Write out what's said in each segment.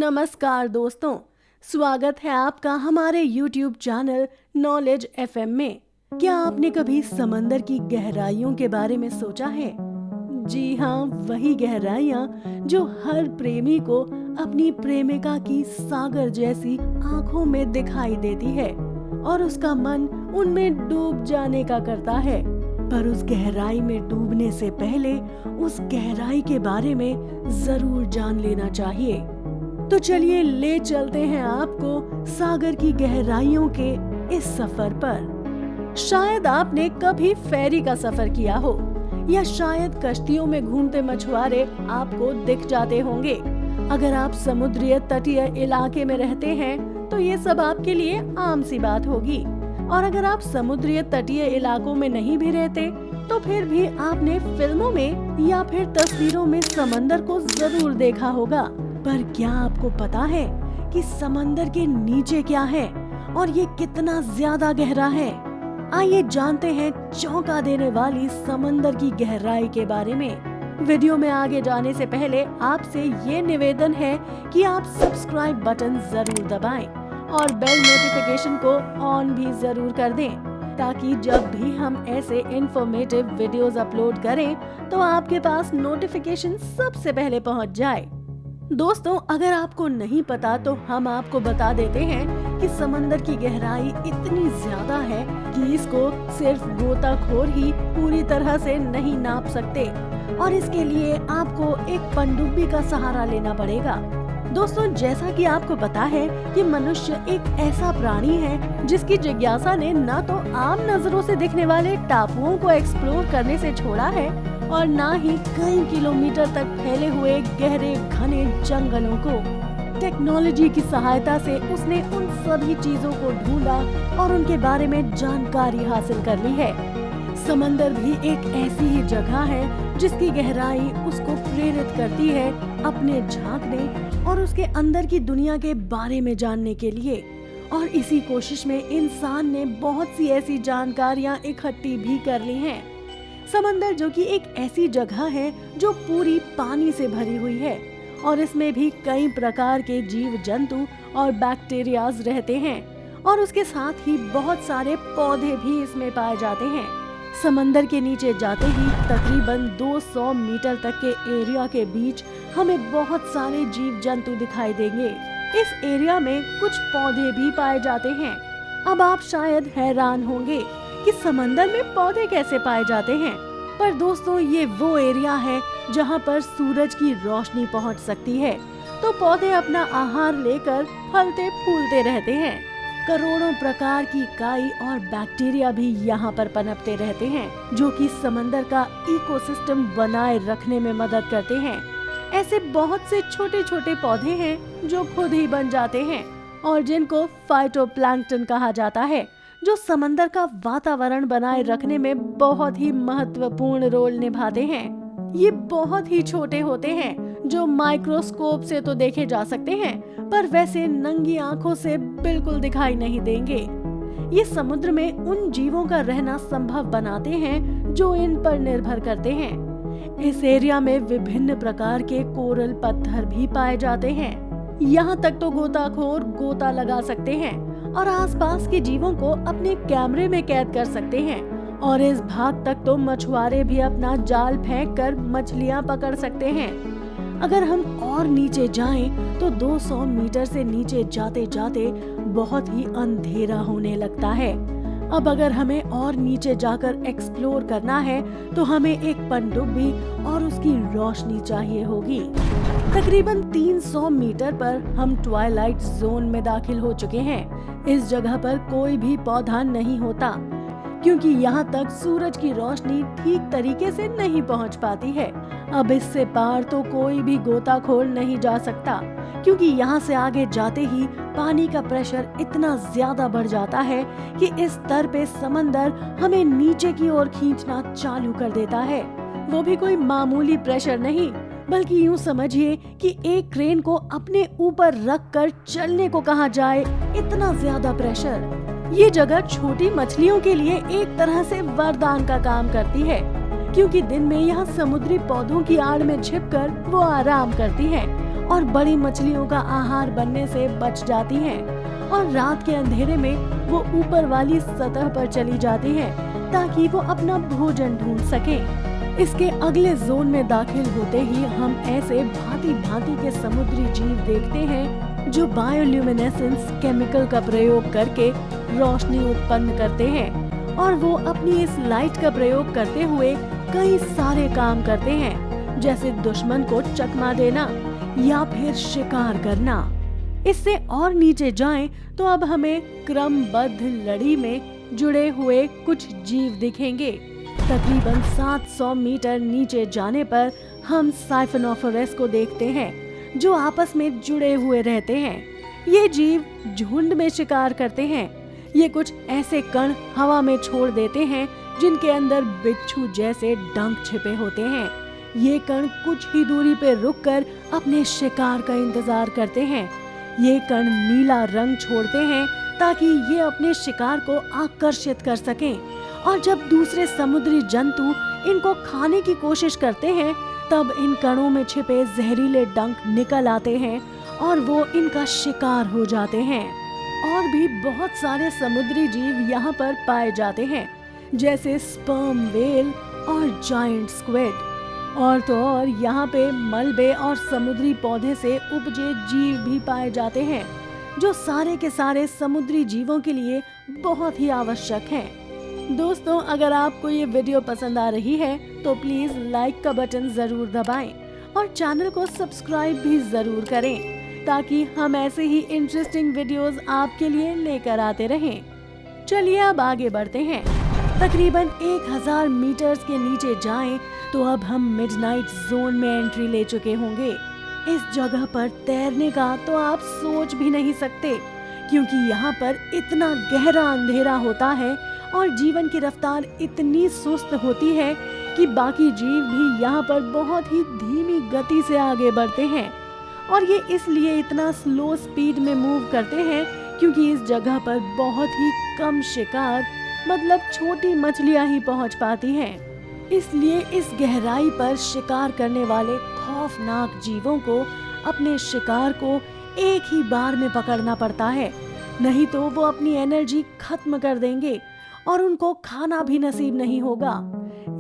नमस्कार दोस्तों, स्वागत है आपका हमारे YouTube चैनल नॉलेज FM में। क्या आपने कभी समंदर की गहराइयों के बारे में सोचा है? जी हाँ, वही गहराइयाँ जो हर प्रेमी को अपनी प्रेमिका की सागर जैसी आंखों में दिखाई देती है और उसका मन उनमें डूब जाने का करता है। पर उस गहराई में डूबने से पहले उस गहराई के बारे में जरूर जान लेना चाहिए। तो चलिए ले चलते हैं आपको सागर की गहराइयों के इस सफर पर। शायद आपने कभी फेरी का सफर किया हो या शायद कश्तियों में घूमते मछुआरे आपको दिख जाते होंगे। अगर आप समुद्री तटीय इलाके में रहते हैं तो ये सब आपके लिए आम सी बात होगी, और अगर आप समुद्री तटीय इलाकों में नहीं भी रहते तो फिर भी आपने फिल्मों में या फिर तस्वीरों में समंदर को जरूर देखा होगा। पर क्या आपको पता है कि समंदर के नीचे क्या है और ये कितना ज्यादा गहरा है? आइए जानते हैं चौंका देने वाली समंदर की गहराई के बारे में। वीडियो में आगे जाने से पहले आपसे ये निवेदन है कि आप सब्सक्राइब बटन जरूर दबाएं और बेल नोटिफिकेशन को ऑन भी जरूर कर दें, ताकि जब भी हम ऐसे इंफॉर्मेटिव वीडियोस अपलोड करें तो आपके पास नोटिफिकेशन सबसे पहले पहुंच जाए। दोस्तों, अगर आपको नहीं पता तो हम आपको बता देते हैं कि समंदर की गहराई इतनी ज्यादा है कि इसको सिर्फ गोताखोर ही पूरी तरह से नहीं नाप सकते, और इसके लिए आपको एक पनडुब्बी का सहारा लेना पड़ेगा। दोस्तों, जैसा कि आपको पता है कि मनुष्य एक ऐसा प्राणी है जिसकी जिज्ञासा ने न तो आम नजरों से दिखने वाले टापुओं को एक्सप्लोर करने से छोड़ा है और ना ही कई किलोमीटर तक फैले हुए गहरे घने जंगलों को। टेक्नोलॉजी की सहायता से उसने उन सभी चीजों को ढूंढा और उनके बारे में जानकारी हासिल कर ली है। समंदर भी एक ऐसी ही जगह है जिसकी गहराई उसको प्रेरित करती है अपने झांकने और उसके अंदर की दुनिया के बारे में जानने के लिए। और इसी कोशिश में इंसान ने बहुत सी ऐसी जानकारियां इकट्ठी भी कर ली हैं। समंदर जो कि एक ऐसी जगह है जो पूरी पानी से भरी हुई है और इसमें भी कई प्रकार के जीव जंतु और बैक्टीरियाज रहते हैं, और उसके साथ ही बहुत सारे पौधे भी इसमें पाए जाते हैं। समंदर के नीचे जाते ही तकरीबन 200 मीटर तक के एरिया के बीच हमें बहुत सारे जीव जंतु दिखाई देंगे। इस एरिया में कुछ पौधे भी पाए जाते हैं। अब आप शायद हैरान होंगे कि समंदर में पौधे कैसे पाए जाते हैं, पर दोस्तों ये वो एरिया है जहाँ पर सूरज की रोशनी पहुँच सकती है, तो पौधे अपना आहार लेकर फलते फूलते रहते हैं। करोड़ों प्रकार की काई और बैक्टीरिया भी यहाँ पर पनपते रहते हैं, जो कि समंदर का इकोसिस्टम बनाए रखने में मदद करते हैं। ऐसे बहुत से छोटे छोटे पौधे हैं जो खुद ही बन जाते हैं और जिनको फाइटोप्लैंक्टन कहा जाता है, जो समंदर का वातावरण बनाए रखने में बहुत ही महत्वपूर्ण रोल निभाते हैं। ये बहुत ही छोटे होते हैं जो माइक्रोस्कोप से तो देखे जा सकते हैं, पर वैसे नंगी आंखों से बिल्कुल दिखाई नहीं देंगे। ये समुद्र में उन जीवों का रहना संभव बनाते हैं जो इन पर निर्भर करते हैं। इस एरिया में विभिन्न प्रकार के कोरल पत्थर भी पाए जाते हैं। यहाँ तक तो गोताखोर गोता लगा सकते हैं और आसपास के जीवों को अपने कैमरे में कैद कर सकते हैं, और इस भाग तक तो मछुआरे भी अपना जाल फेंककर मछलियाँ पकड़ सकते हैं। अगर हम और नीचे जाएं तो 200 मीटर से नीचे जाते जाते बहुत ही अंधेरा होने लगता है। अब अगर हमें और नीचे जाकर एक्सप्लोर करना है तो हमें एक पनडुब्बी और उसकी रोशनी चाहिए होगी। तकरीबन 300 मीटर पर हम ट्वाइलाइट जोन में दाखिल हो चुके हैं। इस जगह पर कोई भी पौधा नहीं होता, क्योंकि यहाँ तक सूरज की रोशनी ठीक तरीके से नहीं पहुँच पाती है। अब इससे पार तो कोई भी गोताखोर नहीं जा सकता, क्योंकि यहाँ से आगे जाते ही पानी का प्रेशर इतना ज्यादा बढ़ जाता है कि इस स्तर पे समंदर हमें नीचे की ओर खींचना चालू कर देता है। वो भी कोई मामूली प्रेशर नहीं, बल्कि यूँ समझिए कि एक क्रेन को अपने ऊपर रख कर चलने को कहा जाए, इतना ज्यादा प्रेशर। ये जगह छोटी मछलियों के लिए एक तरह से वरदान का काम करती है, क्योंकि दिन में यहाँ समुद्री पौधों की आड़ में छिपकर वो आराम करती हैं और बड़ी मछलियों का आहार बनने से बच जाती हैं और रात के अंधेरे में वो ऊपर वाली सतह पर चली जाती हैं ताकि वो अपना भोजन ढूंढ सकें। इसके अगले जोन में दाखिल होते ही हम ऐसे भांति भांति के समुद्री जीव देखते हैं जो बायोल्यूमिनेसेंस केमिकल का प्रयोग करके रोशनी उत्पन्न करते हैं और वो अपनी इस लाइट का प्रयोग करते हुए कई सारे काम करते हैं, जैसे दुश्मन को चकमा देना या फिर शिकार करना। इससे और नीचे जाएं तो अब हमें क्रमबद्ध लड़ी में जुड़े हुए कुछ जीव दिखेंगे। तकरीबन 700 मीटर नीचे जाने पर हम साइफोनोफोरस को देखते हैं जो आपस में जुड़े हुए रहते हैं। ये जीव झुंड में शिकार करते हैं। ये कुछ ऐसे कण हवा में छोड़ देते हैं जिनके अंदर बिच्छू जैसे डंक छिपे होते हैं। ये कण कुछ ही दूरी पर रुककर अपने शिकार का इंतजार करते हैं। ये कण नीला रंग छोड़ते हैं ताकि ये अपने शिकार को आकर्षित कर सकें और जब दूसरे समुद्री जंतु इनको खाने की कोशिश करते हैं तब इन कणों में छिपे जहरीले डंक निकल आते हैं और वो इनका शिकार हो जाते हैं। और भी बहुत सारे समुद्री जीव यहाँ पर पाए जाते हैं, जैसे स्पर्म व्हेल और जायंट स्क्विड। और तो और यहाँ पे मलबे और समुद्री पौधे से उपजे जीव भी पाए जाते हैं जो सारे के सारे समुद्री जीवों के लिए बहुत ही आवश्यक हैं। दोस्तों, अगर आपको ये वीडियो पसंद आ रही है तो प्लीज लाइक का बटन जरूर दबाएं और चैनल को सब्सक्राइब भी जरूर करें ताकि हम ऐसे ही इंटरेस्टिंग वीडियोस आपके लिए लेकर आते रहें। चलिए अब आगे बढ़ते हैं। तकरीबन 1000 मीटर्स के नीचे जाएं तो अब हम मिडनाइट जोन में एंट्री ले चुके होंगे। इस जगह पर तैरने का तो आप सोच भी नहीं सकते, क्योंकि यहाँ पर इतना गहरा अंधेरा होता है और जीवन की रफ्तार इतनी सुस्त होती है कि बाकी जीव भी यहाँ पर बहुत ही धीमी गति से आगे बढ़ते हैं। और ये इसलिए इतना स्लो स्पीड में मूव करते हैं क्योंकि इस जगह पर बहुत ही कम शिकार, मतलब छोटी मछलियाँ ही पहुँच पाती हैं। इसलिए इस गहराई पर शिकार करने वाले खौफनाक जीवों को अपने शिकार को एक ही बार में पकड़ना पड़ता है, नहीं तो वो अपनी एनर्जी खत्म कर देंगे और उनको खाना भी नसीब नहीं होगा।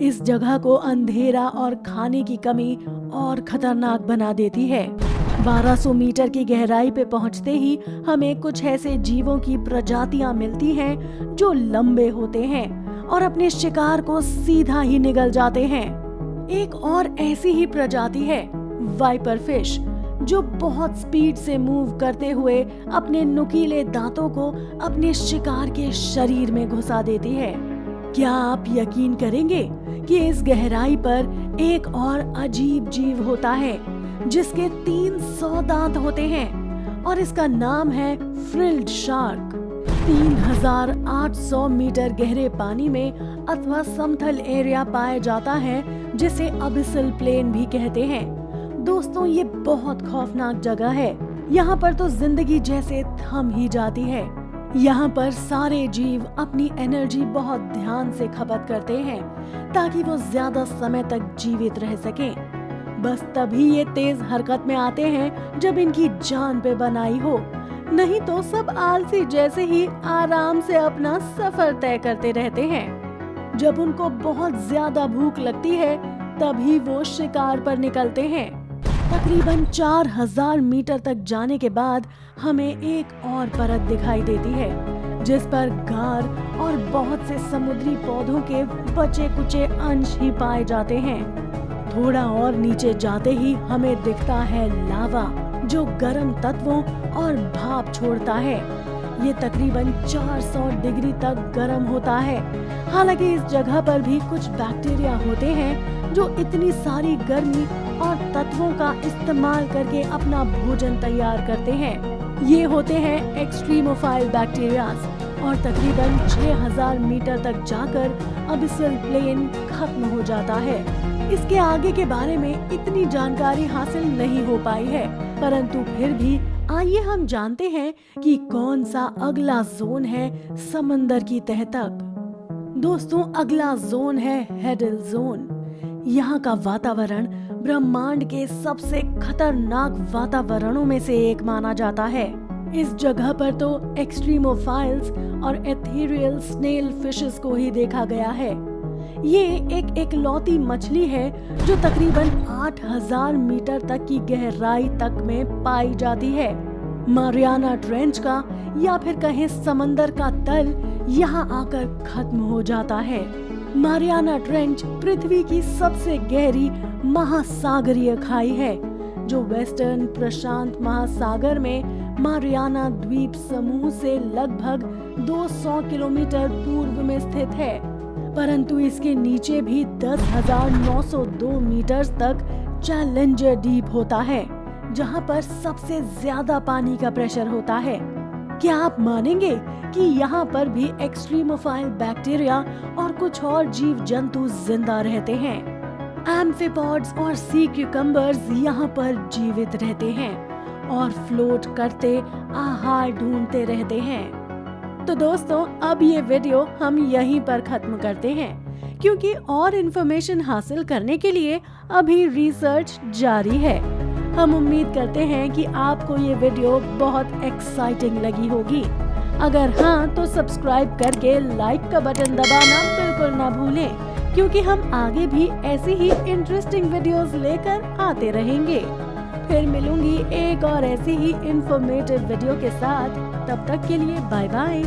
इस जगह को अंधेरा और खाने की कमी और खतरनाक बना देती है। 1200 मीटर की गहराई पे पहुंचते ही हमें कुछ ऐसे जीवों की प्रजातियां मिलती हैं जो लंबे होते हैं और अपने शिकार को सीधा ही निगल जाते हैं। एक और ऐसी ही प्रजाति है वाइपर फिश, जो बहुत स्पीड से मूव करते हुए अपने नुकीले दांतों को अपने शिकार के शरीर में घुसा देती है। क्या आप यकीन करेंगे कि इस गहराई पर एक और अजीब जीव होता है जिसके 300 दांत होते हैं और इसका नाम है फ्रिल्ड शार्क। 3800 मीटर गहरे पानी में अथवा समतल एरिया पाया जाता है जिसे अबिसल प्लेन भी कहते हैं। दोस्तों, ये बहुत खौफनाक जगह है। यहाँ पर तो जिंदगी जैसे थम ही जाती है। यहाँ पर सारे जीव अपनी एनर्जी बहुत ध्यान से खपत करते हैं ताकि वो ज्यादा समय तक जीवित रह सकें। बस तभी ये तेज हरकत में आते हैं जब इनकी जान पे बनाई हो, नहीं तो सब आलसी जैसे ही आराम से अपना सफर तय करते रहते हैं। जब उनको बहुत ज्यादा भूख लगती है तभी वो शिकार पर निकलते हैं। तकरीबन 4000 मीटर तक जाने के बाद हमें एक और परत दिखाई देती है जिस पर गार और बहुत से समुद्री पौधों के बचे कुचे अंश ही पाए जाते हैं। थोड़ा और नीचे जाते ही हमें दिखता है लावा, जो गर्म तत्वों और भाप छोड़ता है। ये तकरीबन 400 डिग्री तक गर्म होता है। हालांकि इस जगह पर भी कुछ बैक्टीरिया होते हैं जो इतनी सारी गर्मी और तत्वों का इस्तेमाल करके अपना भोजन तैयार करते हैं। ये होते हैं एक्सट्रीमोफाइल बैक्टीरियाज और तकरीबन 6000 मीटर तक जाकर अबिसल प्लेन खत्म हो जाता है। इसके आगे के बारे में इतनी जानकारी हासिल नहीं हो पाई है, परंतु फिर भी आइए हम जानते हैं कि कौन सा अगला जोन है समंदर की तह तक। दोस्तों, अगला जोन है हेडल जोन। यहाँ का वातावरण ब्रह्मांड के सबसे खतरनाक वातावरणों में से एक माना जाता है। इस जगह पर तो एक्सट्रीमोफाइल्स और एथेरियल स्नेल फिशेस को ही देखा गया है। ये एक इकलौती मछली है जो तकरीबन 8000 मीटर तक की गहराई तक में पाई जाती है। मारियाना ट्रेंच का या फिर कहें समंदर का तल यहाँ आकर खत्म हो जाता है। मारियाना ट्रेंच पृथ्वी की सबसे गहरी महासागरीय खाई है जो वेस्टर्न प्रशांत महासागर में मारियाना द्वीप समूह से लगभग 200 किलोमीटर पूर्व में स्थित है। परंतु इसके नीचे भी 10,902 मीटर तक चैलेंजर डीप होता है, जहां पर सबसे ज्यादा पानी का प्रेशर होता है। क्या आप मानेंगे कि यहाँ पर भी एक्सट्रीमोफाइल बैक्टीरिया और कुछ और जीव जंतु जिंदा रहते हैं। एम्फीपॉड्स और सी क्यूकम्बर्स यहाँ पर जीवित रहते हैं और फ्लोट करते आहार ढूंढते रहते हैं। तो दोस्तों, अब ये वीडियो हम यहीं पर खत्म करते हैं, क्योंकि और इन्फॉर्मेशन हासिल करने के लिए अभी रिसर्च जारी है। हम उम्मीद करते हैं कि आपको ये वीडियो बहुत एक्साइटिंग लगी होगी। अगर हाँ, तो सब्सक्राइब करके लाइक का बटन दबाना बिल्कुल ना भूलें, क्योंकि हम आगे भी ऐसी ही इंटरेस्टिंग वीडियोस लेकर आते रहेंगे। फिर मिलूंगी एक और ऐसी ही इंफॉर्मेटिव वीडियो के साथ। तब तक के लिए बाय बाय।